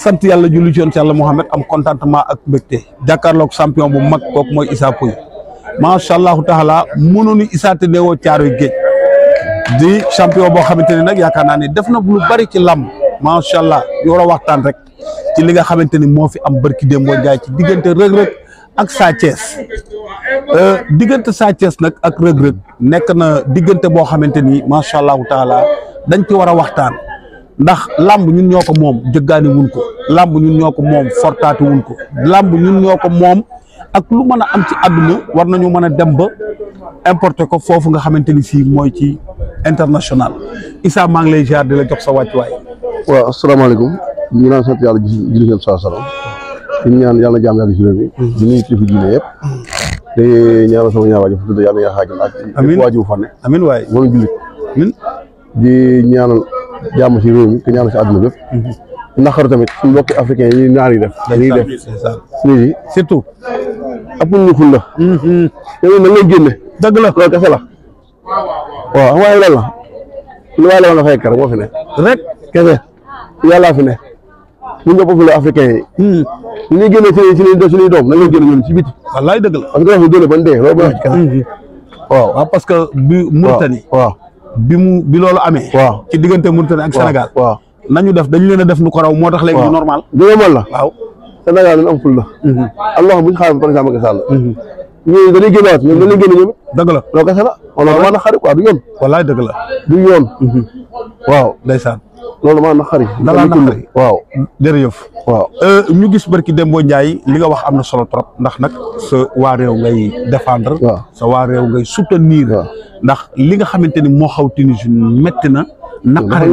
sant yàlla julli ci yàlla Muhammad am contentement ak mbégte jàkkaarloog champion bu mag kooku mooy Issa Pouye macha allahu taala mënuñu Issa te neewoo Caaroy Géej di champion boo xamante ne nag yaakaar naa ne def na lu bari ci làmb macha allah ñu war a waxtaan rek ci li nga xamante ni moo fi am barki Demba Ndiaye ci diggante rëg-rëg ak Sa Thiès diggante Sa Thiès nag ak rëg-rëg nekk na diggante boo xamante ni macha allahu taala dañ ci war a waxtaan. ndax làmb ñun ñoo ko moom jëggaani wuñ ko làmb ñun ñoo ko moom fortaatu wuñ ko làmb ñun ñoo ko moom ak lu mën a am ci àdduna war nañu mën a dem ba importer ko foofu nga xamante ni si mooy ci international Issa maa ngi lay ziar di la jox sa wàccuwaay. waaw asalaamaaleykum ñu naan sant yàlla julli seen saa salaam ñu ñaan yàlla jaam yàlla ci réew mi di nuyu kilifa diine yëpp te ñaanal sama ñaar waajur fu tudd yàlla nga xaajal ak amiin waajur fanne amiin waay moom jullit amiin di ñaanal jàmm si réew mi te ñaanal si àdduna bépp naqar tamit suñu mbokki africain yi naar yi def dañuy def léegi surtout ëpp ñu ful la yow na ngay génne dëgg la loolu kese la waaw waaye lan la lu waaye la woon dafay kar moo fi ne rek kese yàllaa fi ne ñu nga populaire africain yi ñu ñuy génne suñuy doom na ngay génne ñun si biti wallaay dëgg la parce que dafa génne ban dee loolu mooy wax ci kese waaw parce que bi Mauritanie waaw bi loolu amee waaw ci diggante Mauritanie ak Sénégal waaw nañu def dañu leen a def nu ko raw moo tax léegi normal normal la waaw Sénégal dañu am ful la am loo xam bu ñu xaaral par exemple Macky Sall ñooñu dañuy génnewaat ñoom dañuy génne ñoom dëgg la loolu kese la wala maa na xari quoi du yoon wallaay dëgg la du yoon waaw ndeysaan loolu maa na xari dalaa naqari waaw jërëjëf waaw ñu gis barki Demba Ndiaye li nga wax am na solo trop ndax nag sa waa réew ngay défendre sa waa réew ngay soutenir ndax li nga xamante ni moo xaw Tunisie métti na naqari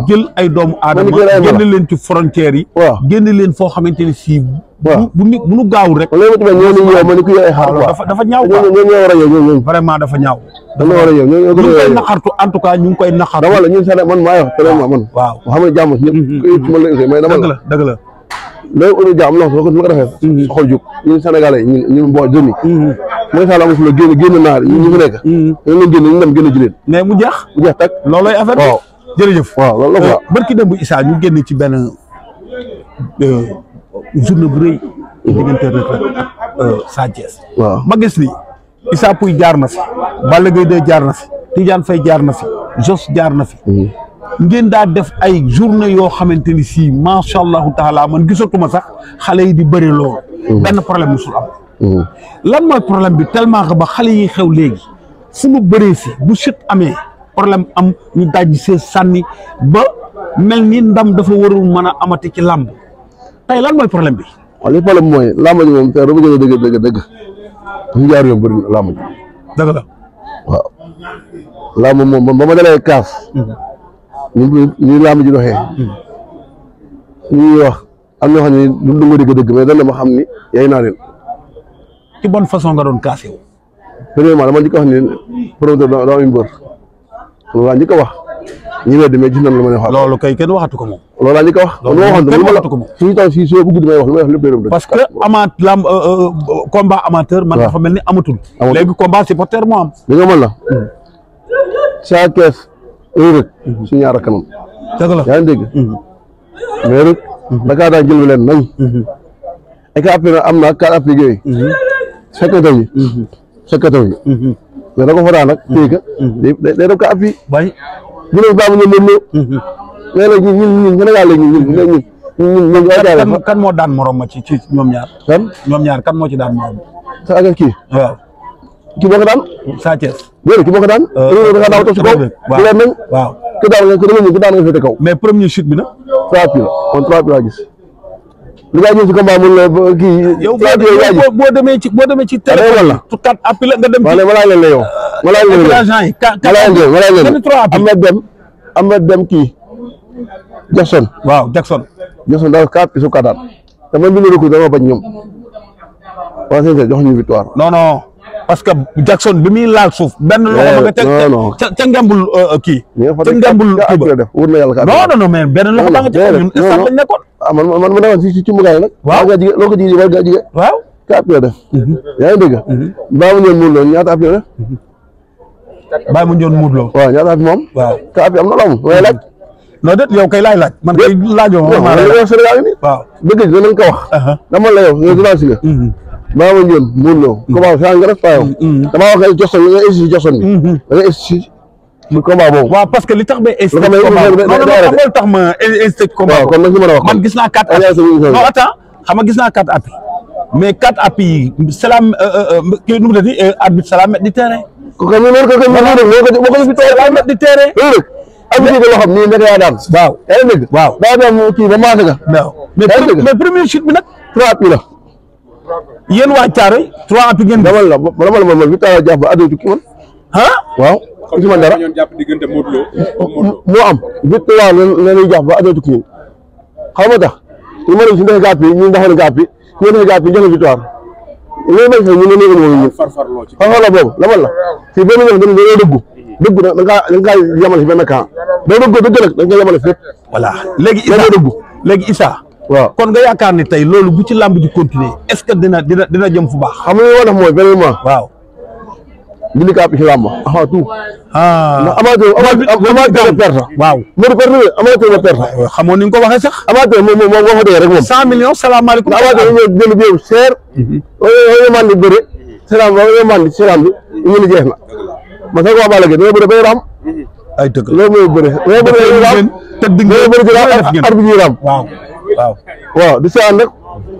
jël ay doomu aadama génn leen ci frontières yi génn leen foo xamante ni si bu nu gaawul rek dafa ñaaw quoi vraiment dafa ñaaw ñu ngi koy naqartu en tout cas ñu ngi koy naqartu dama la ñun Sénégal man maa wax vraiment man waaw xam nga jàmm si ñëpp ma la mais dama la dëgg la loolu unu jàmm la ko ma ko defee xol jóg ñun Sénégalais ñun bo jëni mooy sala amul fu la génn naar ñu fi nekk ñu leen génn ñu dem génn ji leen mais mu jeex tak looloy affaire waaw jërëjëf waaw loolu la barki Demba Issa ñu génn ci benn journée bu rëy diggante Reug Reug ak Sa Thiès waaw ma gis ni Issa Pouye jaar na fi Balla Gaye 2 jaar na fi Tidiane Faye jaar na fi Jos jaar na fi ngeen daa def ay journée yoo xamante ni si macha allahu taala man gisatuma sax xale yi di bëri loolu benn problème musul am lan mooy problème bi tellement que ba xale yi xew léegi fu nu bëree si bu chute amee problème am ñu dajji see sànni ba mel ni ndam dafa warul mën a amati ci làmb tey lan mooy problème bi waaw li problème mooy làmb ji moom te dafa gën a dëgg ñu jaar yoon bëri làmb ji dëgg la waaw làmb moom ba ma dalee kaas ñu làmb ji doxee ñuy wax am ñoo xam ne du nga dëgg mais dañ ma xam ni yaay naa leen ci bonne façon nga doon kaas yow premièrement dama njëkk a wax ni promoteur daa am mbër loolu laa njëkk a wax ñu weddi mais gis nañ la ma ne wax loolu kay kenn waxatu ko moom loolu laa njëkk a wax loolu kenn waxatu ko moom suñu taw si soo bëgg may wax lu may wax lépp day dem parce que lamb combat amateur man dafa mel ni amatul léegi combat supporter moo am da nga mën la Sa Thiès Reug suñu ñaar kanam dëgg la yaa ngi dégg mais Reug Dakar daa jël leen nañ et que après am na quatre appliqué yooyu fekkataw yi mais da ko fa daan nag téye ka day def ko appui bay bu ne baamu ñoom ñoom mais nag ñun Sénégal léegi ñun kan moo daan morom ma ci ñoom ñaar ñoom ñaar kan moo ci daan morom sa ak kii waaw kii moo ko daan Sa Thiès déedéet kii moo ko daan da daaw toog si kaw ku leen nañ waaw ku daan nga féete kaw mais premier chute bi nag 3 pieds la kon 3 pieds laa gis li nga ñëw si combat mun la kii yow boo demee ci téléphone la tu kat appui la nga dem ci ma laaj leen la yow ma laaj leen Ahmed Dem kii Jackson waaw Jackson daal 4 pieds su ka daan te man bi ñu recours dama bañ ñoom waa CNG jox ñu victoire non parce que Jackson bi muy laal suuf benn loxo ba nga ca ngembul kii ca ngembul def wër na yàlla non mais benn loxo ba nga ca ñun instant lañ nekkoon man ma demoon si cumbukaay nag waaw nga jigéen loo ko jigéen war nga jigéen waaw 4 pieds def yaa ngi dégg baamu ñoon muur loolu ñaata pieds def bàyyi ma ñoon muur loolu waaw ñaata pieds moom waaw 4 pieds am na la am waaye laaj non déet yow kay laaj man kay laajoo ma la Sénégal ni waaw dëgg danañ ko wax dama la yow journaliste nga baa ma ñoon mun loo comment ça nga respect yow dama wax Johnson nga esti Johnson bi da nga esti ci combat boobu waaw parce que li tax ba insisté combat non tax ma insisté combat kon nag ñu mën a wax man gis naa 4 appuis non attends xam nga gis naa 4 appuis mais 4 appuis yi salaam kii nu mu tëddi arbitre salaam mètre du terrain ko ko fi salaam mètre du terrain am na loo xam ni nekk yaa daan waaw yaa ngi dégg waaw daa dem kii ba maase nga waaw mais premier chute bi nag 3 appuis la yéen waa Thiaroye 3 appuis ngeen dama la man bi taw jàpp ba addu tukki man waaw ci man dara moo am victoire la ñuy jàpp ba addu tukki xam nga tax ñu mën a si ndexe gàpp yi ñu ndaxal gàpp yi ñu ndexe gàpp yi joxe victoire loolu may fay ñu ne néega ñooñu farfarloo boobu lamal la si benn ñoom dañoo dëggu nag da nga yemale si benn camp boo dëggoo dëgg nag da nga yemale fépp voilà léegi Issa waaw kon nga yaakaar ni tey loolu bu ci làmb ji continuer est-ce que dina jëm fu baax xam nga li ma def mooy vraiment waaw dindi kaap ci làmb avant tout ndax amateur perte waaw mbëru perte amateur la perte xamoon ni nga ko waxee sax amateur moom moo fa dee rek moom 100 millions salaamaaleykum amateur ñëw jënd bi cher oyo man di bëri seram bi ñu ni jeex na ma sax waa Balla Gaye dama bëri bay raam ay dëgg loolu mooy bëri raam tëdd ngeen bëri ci arbitre yi raam waaw di seetaan nag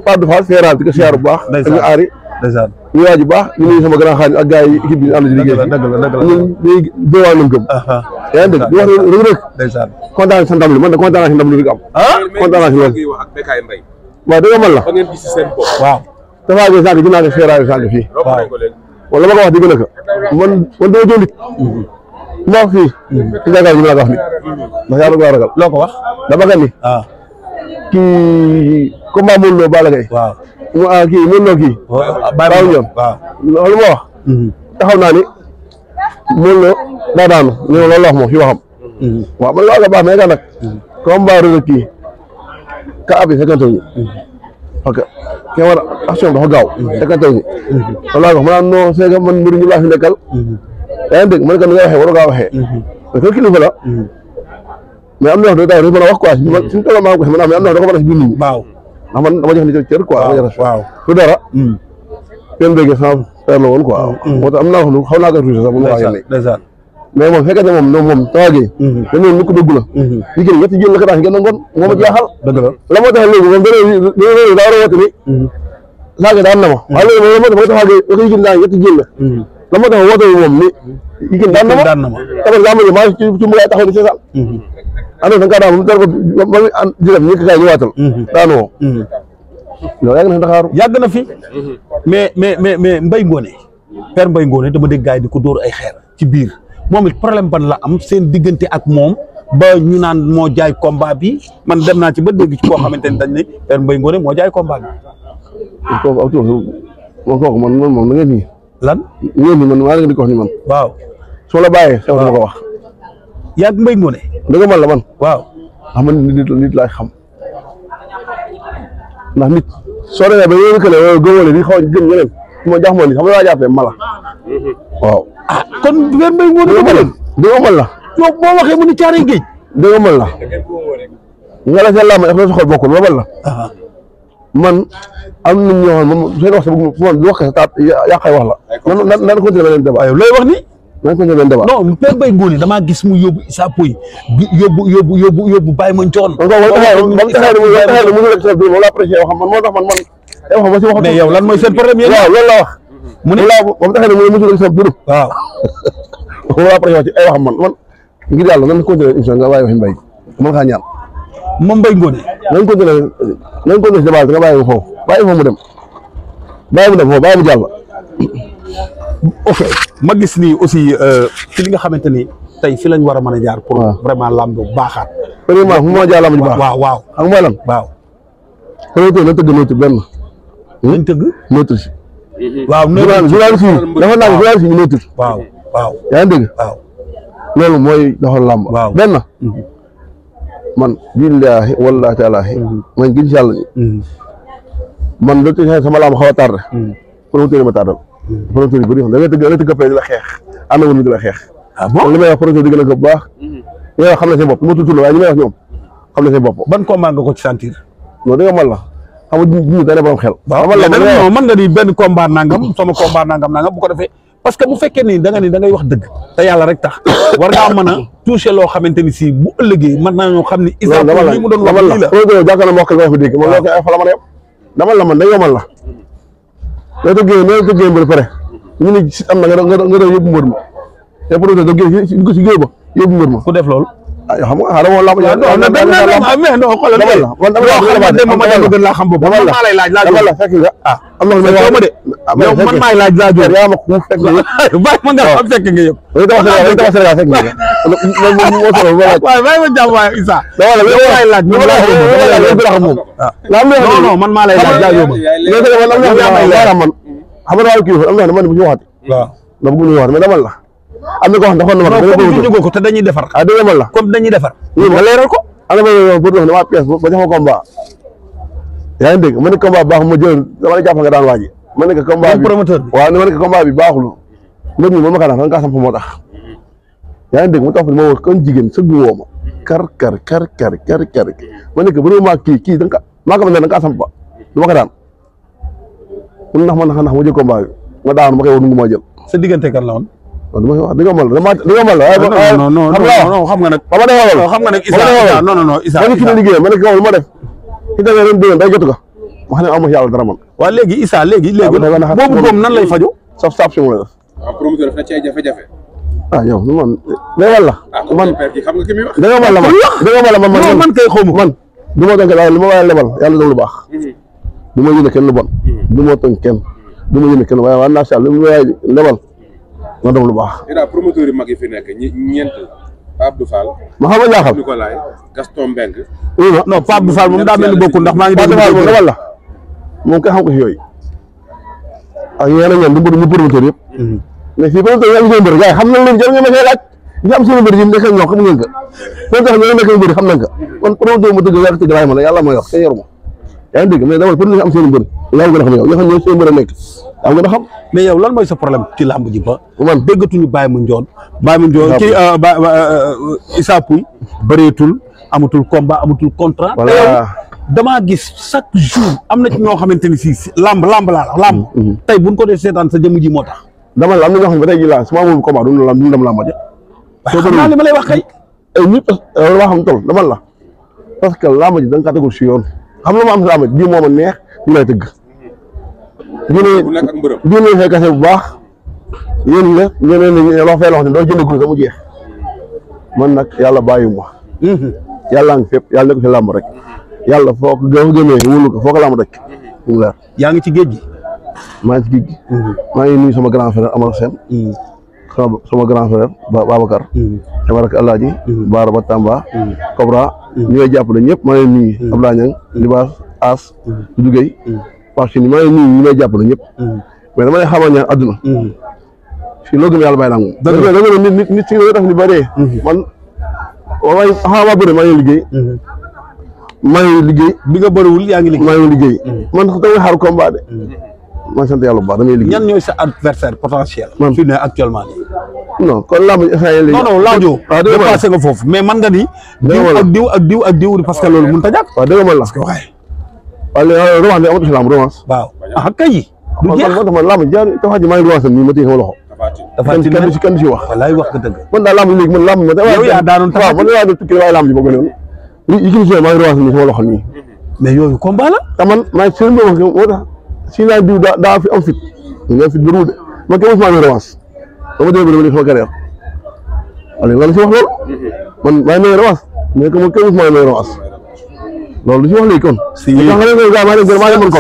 Pape Dufal seeraan di ko seer bu baax ak ñu aari ñu waaj bu baax ñu nuyu sama grand xarit ak gars yi équipe bi ñu ànd di liggéey ñun ñuy déwaa nañ gëm yaa ngi dégg di wax rek kontaan sa ndam li man de kontaan naa si ndam li am kontaan naa si loolu waaw da nga mën la waaw dafa gis sànq dinaa ko seeraayu sànq fii wala ma ko wax dëgg la ko man dama jëndit ma wax fii ci jàngal ji ma la ko wax nit ndax yàlla ko ragal loo ko wax dama gan ni kii combat Modou Lo Balla Gaye kii Modou Lo kii baaw ñoom loolu ma wax taxaw naa ni Modou Lo daa daanu ñu loolu la wax moom fi waxam waaw man loolu la baax mais nag combat Reug kii ka abi fekkante ñu parce que ki war action dafa gaaw fekkante ñu loolu la wax ma naan non c'est que man mbir ñu laa fi nekkal yaa ngi dégg man ka ni nga waxee waru ngaa waxee parce que kilifa la mais am na wax dëgg mën a wax quoi suñu tolloo maa ngi ko mais am na wax da ko mën a si biir nit ñi waaw ndax man dama jox ni cër quoi waaw su dara pen bége sans faire la woon quoi moo tax am naa wax lu xaw naa ko tuuti sax bu ma wax yéen mais moom fekkee ne moom tawagee te noonu nit ko dëgg la yi gën ñetti jël la ko daan gën a ngoon moo ma jaaxal dëgg la moo tax léegi moom dana daa war a woote ni saaga daan na ma waaye léegi moom moo tax tawagee da koy gën daan ñetti jël la moo tax woote moom ni yi gën daan na ma tamit daa ma maa ci mu ngay taxaw di seetaan da nga daan moom dara ko ba muy di def ñi ko kaay ñëwaatal daanoo loolu yàgg na Ndakaaru yàgg na fi mais Mbaye Ngoné père Mbaye Ngoné dama dégg gars yi di ko dóor ay xeer ci biir moom it problème ban la am seen diggante ak moom ba ñu naan moo jaay combat bi man dem naa ci ba dégg ci koo xamante ni dañ ne père Mbaye Ngoné moo jaay combat bi kooku man moom da ngeen nii lan ngeen ni man maa ngi di ko wax ni man waaw soo la bàyyee xew dama ko wax yàgg Mbaye Ngoné dëgg man la man waaw xam man nit laay xam ndax nit soo demee ba yéen kële wala gëmale di xaw a gëm ñeneen su ma jax ma nit xam nga laa jàppee mala waaw kon père Mbaye Ngoné dëgg man la yow boo waxee mu ni Caaroy Géej dëgg man la nga la seen làmb ak la soxal bokkul la man am nañ ñoo xam moom seen wax sa bëgg man du wax sa taat yàqay wax la nan continuer beneen débat looy wax ni nan continuer beneen débat non père Mbaye Ngoné damaa gis mu yóbbu Issa Pouye yóbbu Baye Mandione ba mu taxee mu rek sa bi moom la apprécié waxam man moo tax man wax ma si wax mais yow lan mooy seen problème yéen waaw loolu la wax mu ne ba mu taxee mu musul rek sa biir waaw moom la apprécié wax ci ay waxam man ngir yàlla nan continuer émission nga bàyyi waxi Mbaye mën kaa ñaan moom Mbaye Ngoné nañ continuer si débat nga bàyyi foofu mu dem foofu bàyyi mu jàll ok ma gis ni aussi ci li nga xamante ni tey fi lañ war a mën a jaar pour vraiment lamb baaxaat premièrement fu ma jaar lamb ji baax waaw xam nga lan waaw premier na tëgg neutre benn nañ tëgg neutre si waaw journaliste yi dafa naan journaliste yi ñu neutre waaw yaa ngi dégg waaw loolu mooy doxal lamb benn man billaahi wallaahi taalaahi man gis yàlla ni man loolu ci sama lamb xaw a tardé promoteur yi ma tardal promoteur yi bëri da ngay tëgg après di la xeex ànd woon di la xeex ah bon li may wax promoteur di gën a ko bu baax yow xam na seen bopp moo tudd waaye ñu may wax ñoom xam na seen bopp. ban combat nga ko ci sentir. non dëgg man la xam nga ñu da borom xel. waaw non mën nga ni benn combat nangam sama combat nangam bu ko defee parce que bu fekkee ni da ngay wax dëgg te yàlla rek tax war ngaa mën a toucher loo xamante ni si bu ëllëgee mën naa ñoo xam ni Issa Pouye li mu doon wax lii la loolu jàkkaarloo ma wax ko fi dégg man loo koy fa la mën a yem dama la man da yomal la loo tëggee mbër pare ñu ne si am na nga doon yóbbu mbër ma te projet da génn ko si géew ba yóbbu mbër ma ku def loolu ah xam nga xaaral ma mais non xoolal ma gën laa xam boobu man maa lay laaj la fekk nga am na ma de yow man maay laaj laajoo yaa ma ku fekk nga bàyyi ma nga xam fekk nga yëpp dama Sénégal fekk nga moo solo waaye bàyyi ma jàmm waaye Issa yow laay laaj moom non man maa lay laaj laajoo ma man xam nga kii am na man bu ñu waxati waaw da bëgg ñu wax mais dama la am na ko xam dafa na ma comme ñu ko te dañuy defar dëgg man la comme dañuy defar nga leeral ko am na ma pour wax dama pièce ba jox ma combat yaa ngi dégg ma ne combat baax ma jël dama la jàpp nga daan waaji ma ne ko combat bi promoteur bi waaw ma ne ko combat bi baaxul mbër mi moom ma ka daan nga samp moo tax yaa ngi dégg mu tax ma woo kon jigéen sëgg woo ma kar ma ne ko bu ma kii da nga maa ko mën da nga samp du ma ko daan mun ndax ma jël combat bi nga daanu ma koy woon ngu ma jël sa diggante kan la woon du ma wax dëgg mal la non xam nga nag ba ma defal xam nga nag Issa non Issa ma ne kii liggéey ma ne ko ma def ki demee ren déwén day jotu ko ma xam ne amu yàlla dara man waaw léegi Issa léegi boobu góom nan lay faju saf si mu la def promoteur daf na ci ay jafe-jafe yow man day walla man xam nga ki muy wax da nga walla man kay xawma man du ma tënk waaye li ma waaye lebal yàlla def lu baax du ma yéene kenn lu bon du ma tënk kenn du ma yéene kenn waaye waa national li mu waaye lebal ma def lu baax daa promoteur yi mag yi fi nekk ñeent Pape Abdou Fall ma xam nga jaaxal Nicolas Gaston Mbengue non Pape Abdou Fall moom daa mel ni bokkul ndax maa ngi dégg moom lebal la moom kay xam ko si yooyu ak yeneen ñoom du promoteur yëpp mais fii promoteur yi am seen mbër gars yi xam nañ leen jëm nga ma see laaj ñi am seen mbër yi nekk ñoom xam ngeen ko promoteur ñoo nekk mbër xam nañ ko kon promoteur mu dëgg yàq ci daraay ma la yàlla mooy wax kenn yoruma yaa ngi dégg mais dama promoteur am seen mbër yaa ngi gën a xam yow ñoo xam ñoo seen mbër a nekk yaa ngi gën a xam mais yow lan mooy sa problème ci làmb ji ba man déggatuñu Baye Mandione ci Issa Pouye bëreetul amatul combat amatul contrat voilà damaa gis chaque jour am na ci ñoo xamante ni si lamb laa lamb tey buñ ko dee seetaan sa jëmm ji moo tax dama la am na ñoo xam ne ba tey ji laa su ma amul combat du dem làmb ja xam naa li ma lay wax kay ay nit waa xam tol dama la parce que làmb ji da nga kaa tegul si yoon xam la ma am si làmb ji bii moo ma neex ñu lay tëgg jëne fay kase bu baax yéen la ñeneen loo fay loo xam ne doo jënd groupe sa mu jeex man nag yàlla bàyyi ma yàlla ngi fépp yàlla nekk si làmb rek yàlla foo ko gëmee wóolu ko foo ko làmb rek mu leer yaa ngi ci géej gi maa ngi ci géej gi maa ngi nuyu sama grand frère Amar Sène sama grand frère Babacar sama rak Alaaji Baara ba Tamba Cobra ñu ngay jàppale ñëpp maa ngi nuyu Abdoulaye Niang Libaas As Dugay parce que maa ngi nuyu ñu may jàppale ñëpp mais dama lay xamal ne àdduna fii loo gëm yàlla bàyyi laa moom da nit si nga def ni bëree man waaye xamaa bëri maa ngi liggéey bi nga bëriwul yaa ngi liggéey maa ngi liggéey man sax damay xaar combat de maa sant yàlla bu baax damay liggéey ñan ñooy sa adversaire potentiel fi ne actuellement nii non kon làmb non laajoo dépassé nga foofu mais man nga ni diw ak diw parce que loolu mënut a ñàkk waaw dëgg man la waaye revanche bi amatu si làmb revanche waaw kay du jeex moo tax man làmb jaar taxaw ji maa ngi revanche nii ma téye sama loxo kenn si wax wallaay wax nga dëgg man daal làmb léegi man làmb yow yaa daanoon waaw man yaa doon tukki waaye làmb ji bëgg noonu yi ci maa ngi revanche nii sama loxo nii mais yooyu combat la te man maa ngi seen revanche moo tax si naa diw daa fi am fit ñu am fit bu ruude man kenn mosuma amee revanche dama dégg dama def sama carrière allez nga la si wax loolu man maa ngi revanche mais que man kenn mosuma amee revanche loolu lu si wax léegi kon si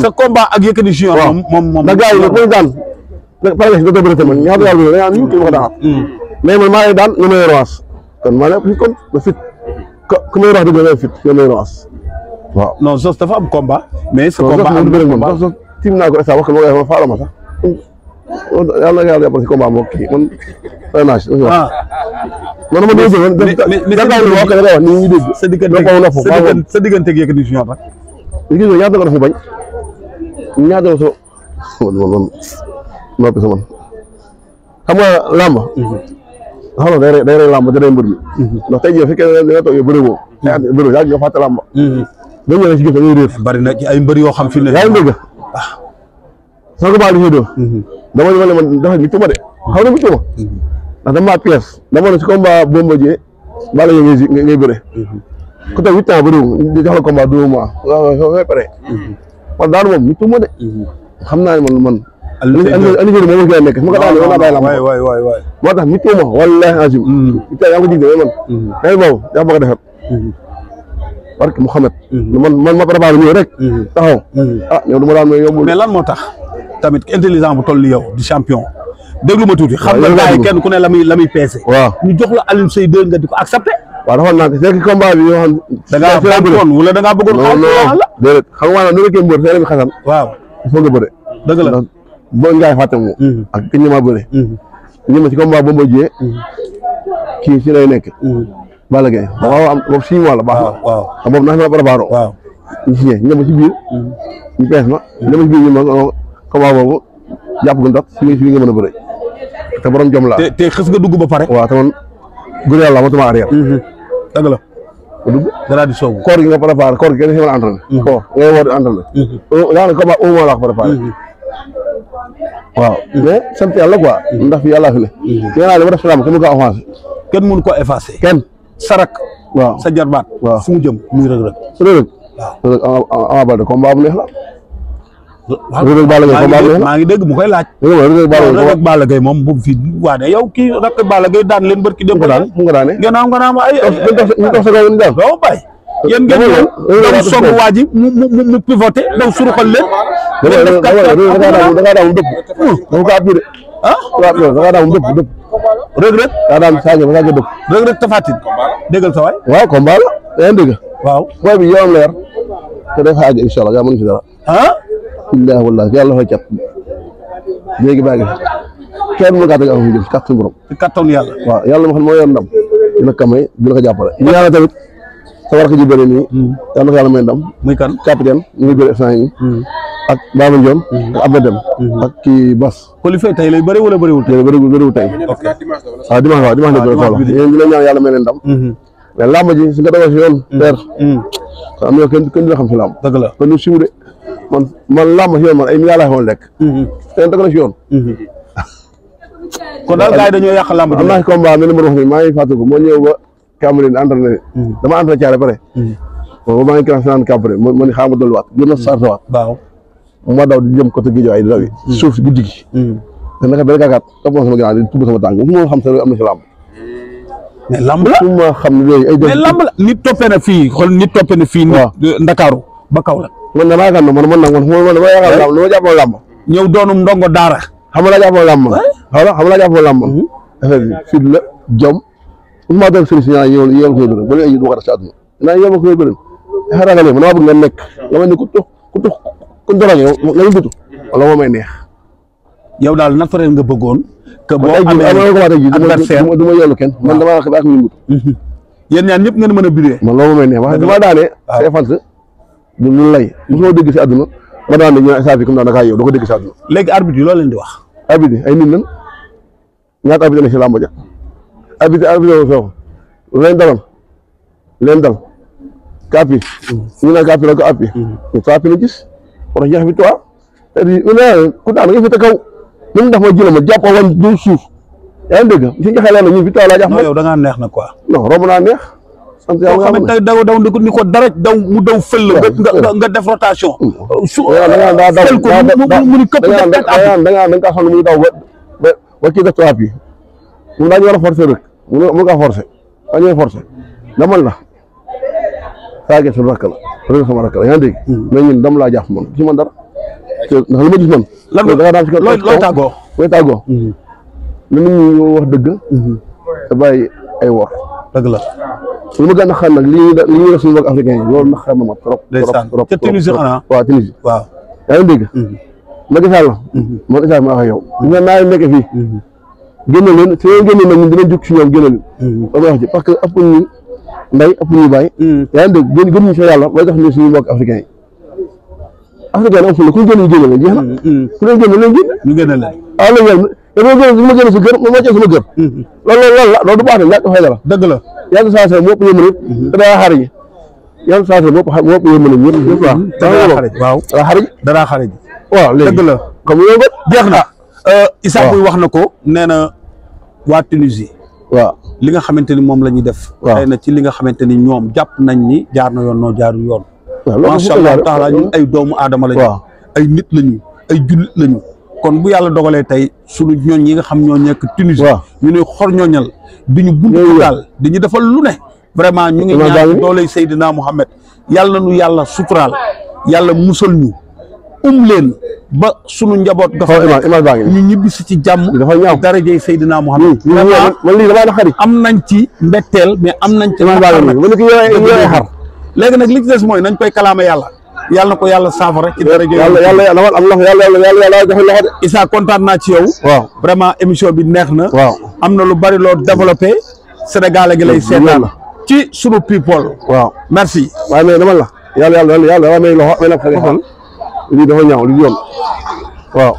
sa combat ak Yékini Junior moom da gars yi nag mooy daan par exemple dootoo bëri man ñaata yàlla da ngaa ñu kii ma ko daan mais man maa ngi daan nga may revanche kon maa ne kon le fit ku may wax dëgg nga fit nga may revanche waaw non Zoss dafa am combat mais sa combat am bëri moom Zoss tim naa ko instant wax ma ma faalo ma sax yàlla na yàlla jàppal si combat moom kii man fay naa si man ma dégg wax ni ñu dégg sa diggante ak Yékini Junior ba Yékini Junior ñaata nga def mu bañ ñaata nga so noppi sa man xam nga làmb xam nga day rey làmb da day mbër mi ndax tey jii bu fekkee da nga toog yow bëri woo bëri yaa nga fàtte làmb ba ñëwee si gis da ngay réer bari na ci ay mbër yoo xam fi ne yaa ngi dégg soo ko baal di doo dama ne man dafa mi tuma de xam na mi tuma ndax dama pièce dama ne si combat Bombardier Balla Gaye ngay bëre ku toog 8 ans bëriwul di jox la combat 2 mois nga pare man daanu moom mi tuma de xam naa ne man Alioune Seye moom la nekk su ma ko daanee war naa bàyyi lamb waay moo tax mi tuuma wallaahi azim mi tey yaa ngi ko jig man xëy boobu yaa bëgg a defar barke Mouhamed man ma préparé ñëw rek taxaw ñëw du ma daan mais yombul mais lan moo tax tamit intelligent bu toll ni yow di champion déglu ma tuuti xam nga gars yi kenn ku ne la muy peese waaw ñu jox la Alioune Seye 2 nga di ko accepté waaw dafa naa c'est que combat bi yoo xam da ngaa bëggoon wala da ngaa bëggoon xaalis la déedéet xam nga maanaam nu nekkee mbër fee la xasan waaw il faut nga bëre dëgg la boo ngaay fàtte moom ak ki ñëma bëre ñëma ci combat Bombardier kii ci lay nekk Balla Gaye waaw am boobu 6 mois la baax na waaw xam boobu nax na préparé waaw ñu signé ñëma ci biir ñu pees ma ñëma ci biir ñu ma combat boobu jàpp gu ndax si nga mën a bëre te borom jom la te xës nga dugg ba pare waaw te man gën yàlla ma tuma arrière dëgg la dugg dara di soogu koor gi nga préparé koor gi kenn si mën a entraîné koor ngay woo di entraîné daanaka combat 1 mois laa ko préparé waaw mais sant yàlla quoi ndax fi yàlla fi ne nee naa li ma def si làmb kenn ko avancé kenn mënu ko effacé kenn sarak waaw sa jarbaat waaw fu mu jëm muy Reug Reug su Reug Reug Ama Baldé combat bu neex la Reug Reug Balla Gaye combat bu neex la maa ngi dégg mu koy laaj Reug Reug Balla Gaye moom bu fi waane yow kii rakk Balla Gaye daan leen barki dem mu nga daane nga naan ay ñu toog sa kaw ñu daan doo bàyyi yéen ngeen ñëw daw song waa ji mu pivoté daw suruxal leen da ngaa daaw mu dëpp dafa ko appui de da ngaa daaw mu dëpp Reug Reug daa daan Sadio ba Sadio dëpp Reug Reug Tapha Tine déggal sa waay waaw combat la yaa ngi dégg waaw booy bi yow leer te day xaaj incha allah yaa mën ci dara billahi wallahi yàlla fay cat léegi baa ngi kenn mu gàtt nga am jëm ci kàttan borom ci kàttan yàlla waaw yàlla ma xam moo yor ndam dina kamay dina ko jàppale ñu ñaanal tamit sa war ko ji bëri nii yàlla na ko yàlla may ndam muy kan capitaine ñu ngi bëri instant yi ak Baba Ndione ak Abdou Dem ak kii Bas Coly Faye tey lay bëri wala bëriwul tey bëriwul tey waaw dimanche ne ko soxla yéen di la ñaan yàlla may leen ndam mais làmb ji si nga dawee si yoon père am na kenn dina xam si làmb dëgg la kon ñu siw de man làmb si yoon man ay milliards laa xool lekk kenn dëgg la si yoon kon daal gars yi dañoo yàq làmb ji am naa si combat mel ni ma wax ni maa ngi fàttaliku moo ñëw ba Cameroun entraîné dama entraîné caare pare boobu maa ngi commencé naan Cameroun ma ni xaama dolliwaat gën a sartawaat waaw ma daw di jëm côté Guédiawaye di daw yi suuf si guddi gi te naka benn gàkkaat topp ma sama gànnaar di tubb sama tànk moo xam sa am na si làmb mais lamb la su ma xam ne léegi ay mais lamb la nit toppee na fii xool nit toppee na fii nit Ndakaaru ba Kaolack man damaa gànn man dama yaakaar làmb dama jàppoon làmb ñëw doonum ndongo daara xam nga laa jàppoon làmb xawla xam nga laa jàppoon làmb affaire bi fit la jom usuma doon sëriñ si ñaa yéwal koy bëri ba léegi du ko def si àdduna naa yéwal koy bëri ragalee ma dama bëgg nga nekk nga mel ni ku tux ku doroge nga ñu dutu wala moo may neex yow daal naturel nga bëggoon que boo amee adversaire du ma yellu kenn man damaa ak ñu ngut yéen ñaan ñëpp ngeen mën a bidee man loolu may neex wax dama daanee say fans du lu lay mosoo dégg si àdduna ma daan ne ñu saa fi comme daan dakaa yow doo ko dégg si àdduna léegi arbitre yi loolu leen di wax arbitre ay nit lan ñaata arbitre ne si làmb ja arbitre foofu leen dal kaapi ñu naan kaapi la ko appi mais kaapi la gis war jeex victoire c'est-à-dire ku daan nga fi te kaw li mu def ma jëla ma jàpp wañ du suuf yaa ngi dégg si nga xelal na ñu victoire laa jàpp yow da ngaa neex na quoi non romb naa neex sant yàlla xam ne daw ni ko dara daw mu daw fël nga def rotation su fël ko mu ni këpp da nga kaa xam ne muy daw ba kii def tuwaap yi mu daañu war a forcer rek mu nga forcer dañuy forcer damal la saage suñu rakk la rek sama rakk la yaa ngi dégg mais ñun dam laa jàpp man ci man dara ndax li ma gis man lan da nga daan ci looy tàggoo looy tàggoo na nit ñi wax dëgg te bàyyi ay wor dëgg la li ma gën a xam nag li ñuy def suñu mbokk africain yi loolu nax xam na ma trop trop ca Tunisie xanaa waaw Tunisie waaw yaa ngi dégg ma gisaal la man isaal ma wax yow nga naa nekk fii génne leen su leen génne nag ñun dinañ jug si ñoom génne leen ba wax ji parce que ëpp ñu nday ëpp ñu bàyyi yaa ngi dégg gën ñu si yàlla bay tax ñu suñu mbokk africain yi africain am fula ku ñu génne ñu génne leen jeex na ku leen génne leen génne ñu génne leen ah léegi dama génn si kër ma wàccee sama kër loolu la loolu du baax de ñàkk fay dara dëgg la yàlla saa see moo ëpp yëmale te daa xar ji yàlla saa see moo ëpp yëmale ñëpp waaw daa xar ji daraa xare ji waaw léegi dëgg la comme yow kat jeex na Issa Pouye wax na ko nee na waa Tunisie waaw li nga xamante ni moom la ñuy def xëy na ci li nga xamante ni ñoom jàpp nañ ni jaar na yoon noo jaarul yoon macha allah taala ñun ay doomu aadama lañu ay nit lañu ay jullit lañu kon bu yàlla dogalee tey sunu ñooñ yi nga xam ñoo nekk Tunisie ñu ne xor ñooñal di ñu buntu daal di ñu defal lu ne vraiment ñu ngi ñaan dooley Seydina Mohamed yàlla nu yàlla suturaal yàlla musal ñu leen ba sunu njaboot nga fa ñu ñibbi si ci jàmm darajey Seydina Mohamed man lii damaa xarit am nañ ci mbetteel mais am nañ ci xar léegi nag li ci des mooy nañ koy kalaame yàlla na ko yàlla saafara ci daraje yàlla am na joxe loxo de Issa kontaan naa ci yow vraiment émission bi neex na am na lu bari loo développé Sénégal gi lay seetaan ci sunu people merci waaye mais dama la yàlla may loxo may na xel lii dafa ñaaw li yoon waaw